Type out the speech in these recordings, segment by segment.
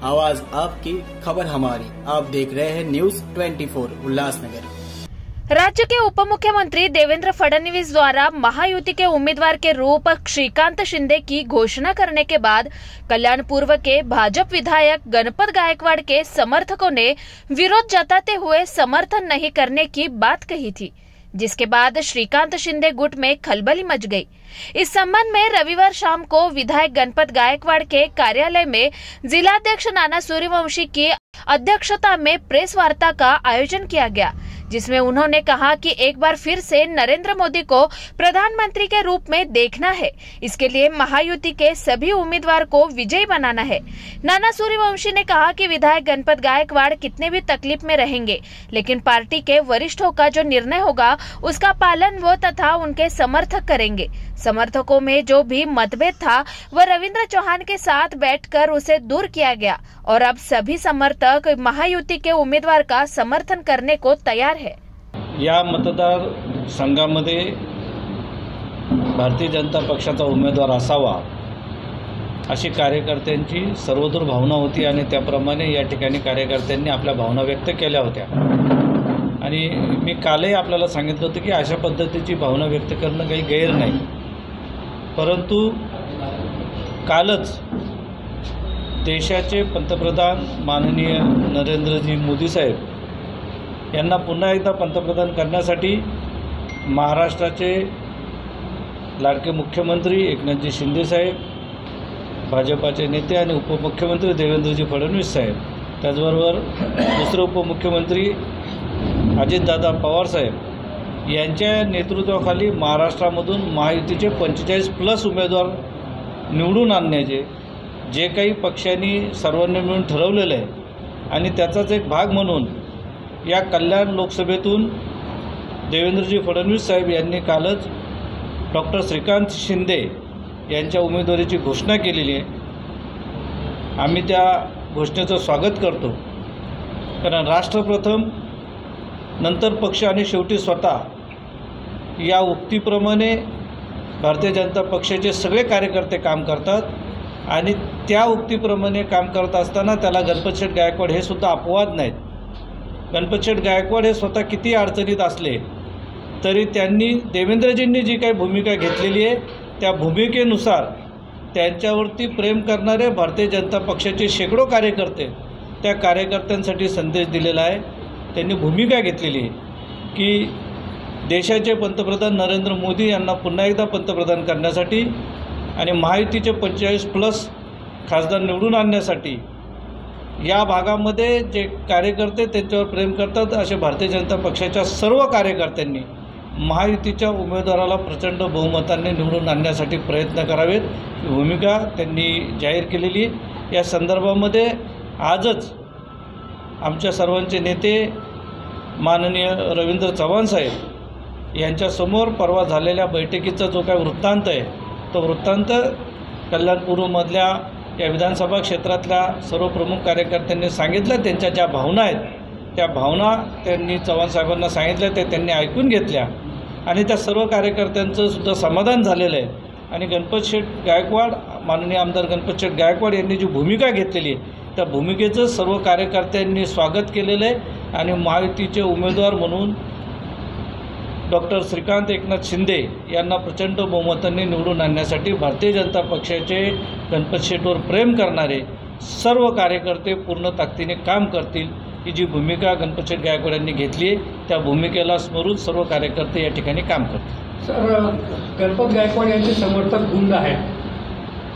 आवाज आपकी, खबर हमारी। आप देख रहे हैं न्यूज 24 उल्लासनगर। राज्य के उप मुख्यमंत्री देवेंद्र फडणवीस द्वारा महायुति के उम्मीदवार के रूप श्रीकांत शिंदे की घोषणा करने के बाद कल्याण पूर्व के भाजपा विधायक गणपत गायकवाड़ के समर्थकों ने विरोध जताते हुए समर्थन नहीं करने की बात कही थी, जिसके बाद श्रीकांत शिंदे गुट में खलबली मच गई। इस संबंध में रविवार शाम को विधायक गणपत गायकवाड़ के कार्यालय में जिलाध्यक्ष नाना सूर्यवंशी की अध्यक्षता में प्रेस वार्ता का आयोजन किया गया, जिसमें उन्होंने कहा कि एक बार फिर से नरेंद्र मोदी को प्रधानमंत्री के रूप में देखना है। इसके लिए महायुति के सभी उम्मीदवार को विजयी बनाना है। नाना सूर्यवंशी ने कहा कि विधायक गणपत गायकवाड़ कितने भी तकलीफ में रहेंगे, लेकिन पार्टी के वरिष्ठों का जो निर्णय होगा उसका पालन वो तथा उनके समर्थक करेंगे। समर्थकों में जो भी मतभेद था वह रविंद्र चौहान के साथ बैठकर उसे दूर किया गया और अब सभी समर्थक महायुति के उम्मीदवार का समर्थन करने को तैयार है। या मतदार संघामध्ये भारतीय जनता पक्षाचा उमेदवार असावा अशी कार्यकर्त्यांची सर्वदूर भावना होती आणि त्याप्रमाणे या ठिकाणी कार्यकर्त्यांनी आपल्या भावना व्यक्त केल्या होत्या आणि मी कालही आपल्याला सांगितलं होतं की अशा पद्धतीची भावना व्यक्त करणं काही गैर नाही, परंतु कालच देशाचे पंतप्रधान माननीय नरेंद्रजी मोदी साहेब यांना पुन्हा एकदा पंतप्रधान करण्यासाठी महाराष्ट्राचे लाडके मुख्यमंत्री एकनाथजी शिंदे साहेब, भाजपाचे नेते आणि उपमुख्यमंत्री देवेंद्रजी फडणवीस साहेब, त्याचबरोबर दुसरे उपमुख्यमंत्री अजितदादा पवार साहेब यांच्या नेतृत्वाखाली महाराष्ट्रामधून महायुतीचे 45+ उमेदवार निवडून आणण्याचे जे काही पक्षांनी सर्वांनी मिळून ठरवलेलं आहे आणि त्याचाच एक भाग म्हणून या कल्याण लोकसभेतून देवेंद्रजी फडणवीस साहेब यांनी कालच डॉक्टर श्रीकांत शिंदे यांच्या उमेदवारीची घोषणा केलेली आहे। आम्ही त्या घोषणेचं स्वागत करतो, कारण राष्ट्र प्रथम, नंतर पक्ष आणि शेवटी स्वतः या उक्तीप्रमाणे भारतीय जनता पक्षाचे सगळे कार्यकर्ते काम करतात आणि त्या उक्तीप्रमाणे काम करत असताना त्याला गणपतशेठ गायकवाड हे सुद्धा अपवाद नाहीत। गणपतशेठ गायकवाड हे स्वतः किती अडचणीत असले तरी त्यांनी देवेंद्रजींनी जी काही भूमिका घेतलेली आहे त्या भूमिकेनुसार त्यांच्यावरती प्रेम करणारे भारतीय जनता पक्षाचे शेकडो कार्यकर्ते त्या कार्यकर्त्यांसाठी संदेश दिलेला आहे। त्यांनी भूमिका घेतलेली आहे की देशाचे पंतप्रधान नरेंद्र मोदी यांना पुन्हा एकदा पंतप्रधान करण्यासाठी आणि महायुतीचे 45+ खासदार निवडून आणण्यासाठी या भागामध्ये जे कार्यकर्ते त्यांच्यावर प्रेम करतात असे भारतीय जनता पक्षाच्या सर्व कार्यकर्त्यांनी महायुतीच्या उमेदवाराला प्रचंड बहुमताने निवडून आणण्यासाठी प्रयत्न करावेत, ही भूमिका त्यांनी जाहीर केलेली आहे। या संदर्भामध्ये आजच आमच्या सर्वांचे नेते माननीय रवींद्र चव्हाण साहेब यांच्यासमोर परवा झालेल्या बैठकीचा जो काही वृत्तांत आहे तो वृत्तांत कल्याणपूर्वमधल्या या विधानसभा क्षेत्रातल्या सर्व प्रमुख कार्यकर्त्यांनी सांगितलं। त्यांच्या ज्या भावना आहेत त्या भावना त्यांनी चव्हाण साहेबांना सांगितल्या, ते त्यांनी ऐकून घेतल्या आणि त्या सर्व कार्यकर्त्यांचं सुद्धा समाधान झालेलं आहे। आणि गणपतशेठ गायकवाड, माननीय आमदार गणपतशेठ गायकवाड यांनी जी भूमिका घेतलेली आहे त्या भूमिकेचं सर्व कार्यकर्त्यांनी स्वागत केलेलं आहे आणि महायुतीचे उमेदवार म्हणून डॉक्टर श्रीकांत एकनाथ शिंदे यांना प्रचंड बहुमताने निवडून आणण्यासाठी भारतीय जनता पक्षाचे गणपतशेठवर प्रेम करणारे सर्व कार्यकर्ते पूर्ण ताकदीने काम करतील, ही जी भूमिका गणपतशेठ गायकवाड यांनी घेतली आहे त्या भूमिकेला स्मरून सर्व कार्यकर्ते या ठिकाणी काम करतील। सर, गणपत गायकवाड यांचे समर्थक गुंड आहेत,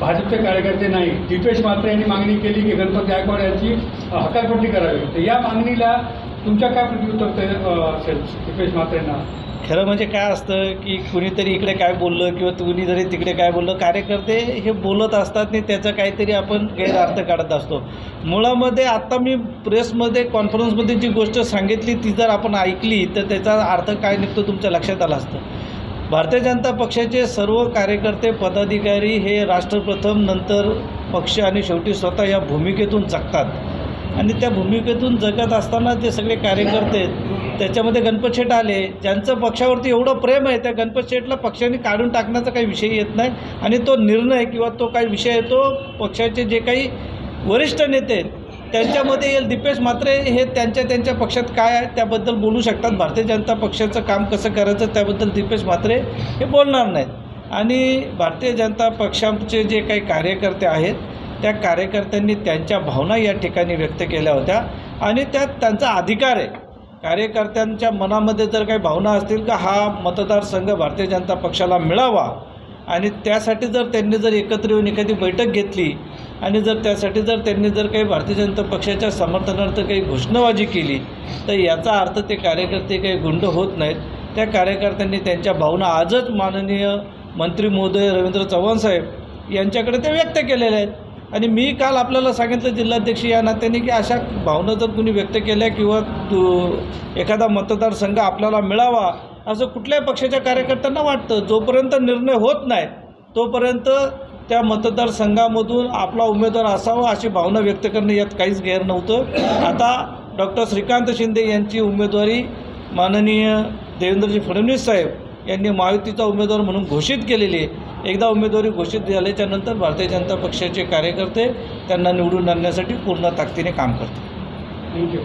भाजपचे कार्यकर्ते नाही। दीपेश म्हात्रे यांनी मागणी केली की गणपत गायकवाड यांची हकालपट्टी करावी, तर या मागणीला तुमच्या काय प्रत्युत्तर असेल दीपेश म्हात्रेंना? खरं म्हणजे काय असतं की कुणीतरी इकडे काय बोललं किंवा कुणीतरी तिकडे काय बोललं, कार्यकर्ते हे बोलत असतात आणि त्याचा काहीतरी आपण गैरअर्थ काढत असतो। मुळामध्ये आत्ता मी प्रेसमध्ये कॉन्फरन्समध्ये जी गोष्ट सांगितली ती जर आपण ऐकली तर त्याचा अर्थ काय निघतो तुमच्या लक्षात आला असतं। भारतीय जनता पक्षाचे सर्व कार्यकर्ते पदाधिकारी हे राष्ट्रप्रथम, नंतर पक्ष आणि शेवटी स्वतः या भूमिकेतून जगतात आणि त्या भूमिकेतून जगत असताना ते सगळे कार्यकर्ते त्याच्यामध्ये गणपतशेठ आले, ज्यांचं पक्षावरती एवढं प्रेम आहे त्या गणपतशेठला पक्षाने काढून टाकण्याचा काही विषय येत नाही आणि तो निर्णय किंवा तो काही विषय आहे तो पक्षाचे जे काही वरिष्ठ नेते त्यांच्यामध्ये येईल. दीपेश म्हात्रे हे त्यांच्या पक्षात काय आहे त्याबद्दल बोलू शकतात. भारतीय जनता पक्षाचं काम कसं करायचं त्याबद्दल दीपेश म्हात्रे हे बोलणार नाहीत. आणि भारतीय जनता पक्षाचे जे काही कार्यकर्ते आहेत त्या कार्यकर्त्यांनी त्यांच्या भावना या ठिकाणी व्यक्त केल्या होत्या आणि त्यात त्यांचा अधिकार आहे. कार्यकर्त्यांच्या मनामध्ये जर काही भावना असतील का हा मतदारसंघ भारतीय जनता पक्षाला मिळावा आणि त्यासाठी जर त्यांनी जर एकत्र येऊन एखादी बैठक घेतली आणि जर त्यासाठी जर त्यांनी जर काही भारतीय जनता पक्षाच्या समर्थनार्थ काही घोषणाबाजी केली तर याचा अर्थ ते कार्यकर्ते काही गुंड होत नाहीत. त्या कार्यकर्त्यांनी त्यांच्या भावना आजच माननीय मंत्री महोदय रवींद्र चव्हाण साहेब यांच्याकडे ते व्यक्त केलेल्या आहेत. आणि मी काल आपल्याला सांगितलं जिल्हाध्यक्ष या नात्याने की अशा भावना जर कुणी व्यक्त केल्या किंवा एखादा मतदारसंघ आपल्याला मिळावा असं कुठल्याही पक्षाच्या कार्यकर्त्यांना वाटतं, जोपर्यंत निर्णय होत नाही तोपर्यंत त्या मतदारसंघामधून आपला उमेदवार असावा अशी भावना व्यक्त करणे यात काहीच गैर नव्हतं. आता डॉक्टर श्रीकांत शिंदे यांची उमेदवारी माननीय देवेंद्रजी फडणवीस साहेब यांनी महायुतीचा उमेदवार म्हणून घोषित केलेली आहे. एकदा उमेदवारी घोषित झाल्याच्यानंतर भारतीय जनता पक्षाचे कार्यकर्ते त्यांना निवडून आणण्यासाठी पूर्ण ताकदीने काम करतात. थँक्यू.